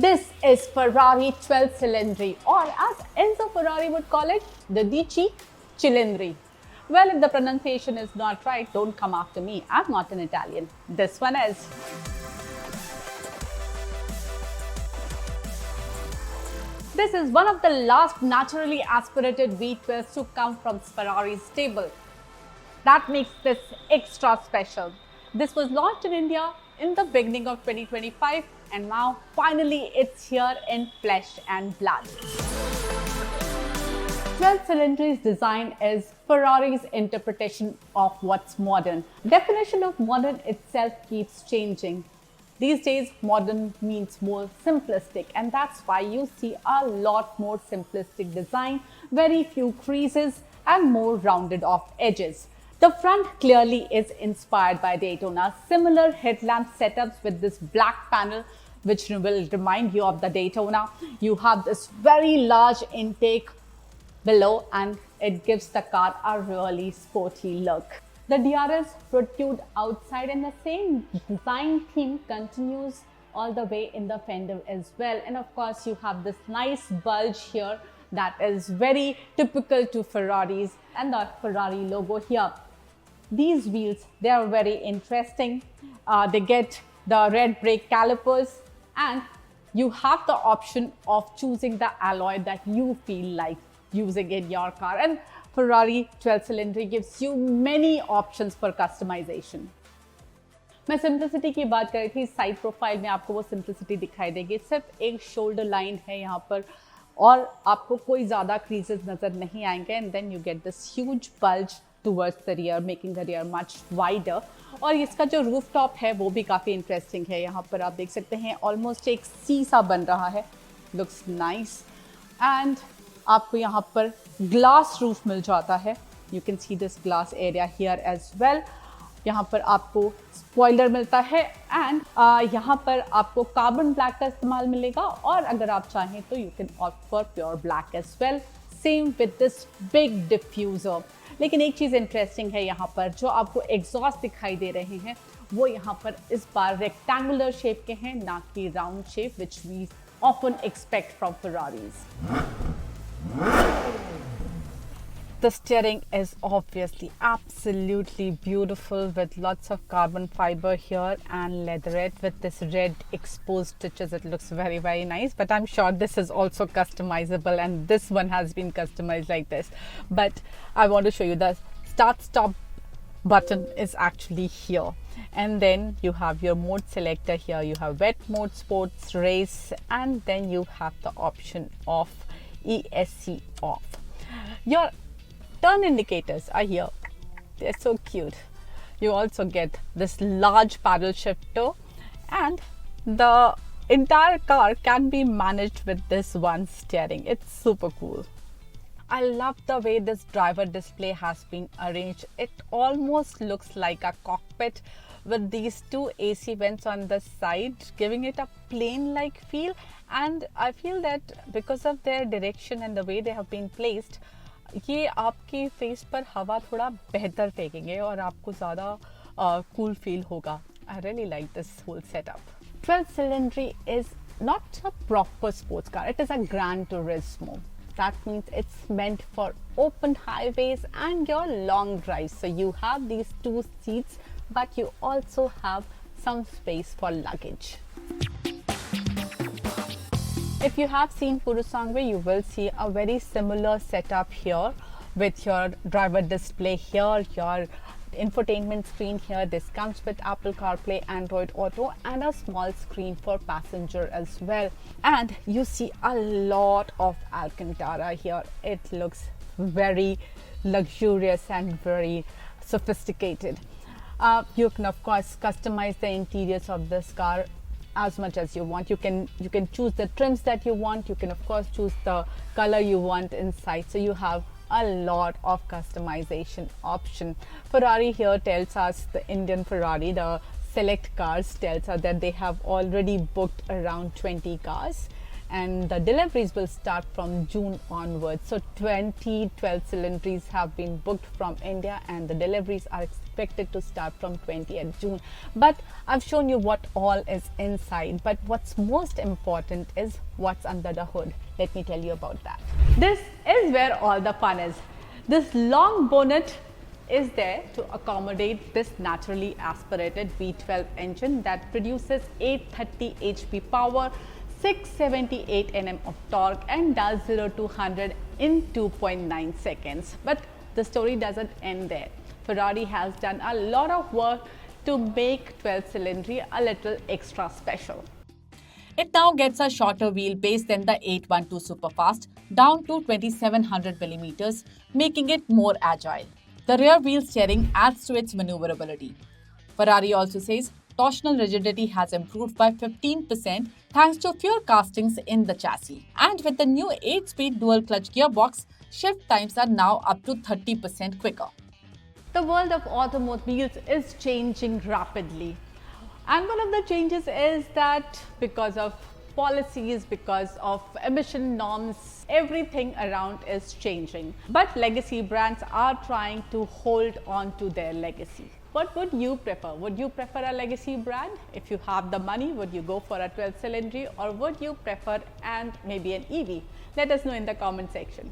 This is Ferrari 12Cilindri, or as Enzo Ferrari would call it, the 12Cilindri. Well, if the pronunciation is not right, don't come after me. I'm not an Italian. This one is. This is one of the last naturally aspirated V12s to come from Ferrari's stable. That makes this extra special. This was launched in India in the beginning of 2025 and now finally it's here in flesh and blood. 12Cilindri's design is Ferrari's interpretation of what's modern. Definition of modern itself keeps changing. These days, modern means more simplistic, and that's why you see a lot more simplistic design, very few creases and more rounded off edges. The front clearly is inspired by Daytona. Similar headlamp setups with this black panel, which will remind you of the Daytona. You have this very large intake below and it gives the car a really sporty look. The DRS protrude outside and the same design theme continues all the way in the fender as well. And of course, you have this nice bulge here that is very typical to Ferraris and the Ferrari logo here. These wheels, they are very interesting. They get the red brake calipers and you have the option of choosing the alloy that you feel like using in your car. And Ferrari 12Cilindri gives you many options for customization. मैं simplicity की बात कर रही थी, side profile में आपको वो simplicity दिखाई देगी. सिर्फ एक शोल्डर लाइन है यहाँ पर और आपको कोई ज़्यादा क्रीजेस नज़र नहीं आएंगे. And then you get this huge bulge towards the rear, making the rear much wider. और इसका जो रूफ टॉप है वो भी काफ़ी इंटरेस्टिंग है. यहाँ पर आप देख सकते हैं ऑलमोस्ट एक सी सा बन रहा है. Looks nice. एंड आपको यहाँ पर ग्लास रूफ मिल जाता है. You can see this glass area here as well. यहाँ पर आपको स्पॉइलर मिलता है एंड यहाँ पर आपको कार्बन ब्लैक का इस्तेमाल मिलेगा और अगर आप चाहें तो you can opt for pure black as well. Same with this big diffuser. लेकिन एक चीज़ इंटरेस्टिंग है, यहाँ पर जो आपको एग्जॉस्ट दिखाई दे रहे हैं वो यहाँ पर इस बार रेक्टेंगुलर शेप के हैं, ना कि round shape, which we often expect from Ferraris. The steering is obviously absolutely beautiful with lots of carbon fiber here and leatherette with this red exposed stitches. It looks very, very nice, but I'm sure this is also customizable and this one has been customized like this. But I want to show you the start stop button is actually here. And then you have your mode selector here. You have wet mode, sports, race, and then you have the option of ESC off. Your turn indicators are here. They're so cute. You also get this large paddle shifter and the entire car can be managed with this one steering. It's super cool. I love the way this driver display has been arranged. It almost looks like a cockpit with these two AC vents on the side, giving it a plane-like feel. And I feel that because of their direction and the way they have been placed, ये आपके face पर हवा थोड़ा बेहतर फेंकेंगे और आपको ज़्यादा कूल फील होगा. I really like this whole setup. 12Cilindri is not a proper sports car. It is a Gran Turismo. That means it's meant for open highways and your long drives. So you have these two seats, but you also have some space for luggage. If you have seen Purusangve, you will see a very similar setup here with your driver display here, your infotainment screen here. This comes with Apple CarPlay, Android Auto and a small screen for passenger as well. And you see a lot of Alcantara here. It looks very luxurious and very sophisticated. You can of course customize the interiors of this car as much as you want. You can choose the trims that you want. You can of course choose the color you want inside. So you have a lot of customization option. Ferrari here tells us, the Indian Ferrari, the select cars tells us that they have already booked around 20 cars and the deliveries will start from June onwards. So 20 12-cylindries have been booked from India, and the deliveries are expected to start from 20th June. But I've shown you what all is inside, but what's most important is what's under the hood. Let me tell you about that. This is where all the fun is. This long bonnet is there to accommodate this naturally aspirated V12 engine that produces 830 HP power, 678 Nm of torque, and does 0 to 100 in 2.9 seconds. But the story doesn't end there. Ferrari has done a lot of work to make 12-Cilindri a little extra special. It now gets a shorter wheelbase than the 812 Superfast, down to 2700 mm, making it more agile. The rear wheel steering adds to its maneuverability. Ferrari also says torsional rigidity has improved by 15% thanks to fewer castings in the chassis. And with the new 8-speed dual-clutch gearbox, shift times are now up to 30% quicker. The world of automobiles is changing rapidly. And one of the changes is that because of policies, because of emission norms, everything around is changing. But legacy brands are trying to hold on to their legacy. What would you prefer? Would you prefer a legacy brand? If you have the money, would you go for a 12-Cilindri, or would you prefer maybe an EV? Let us know in the comment section.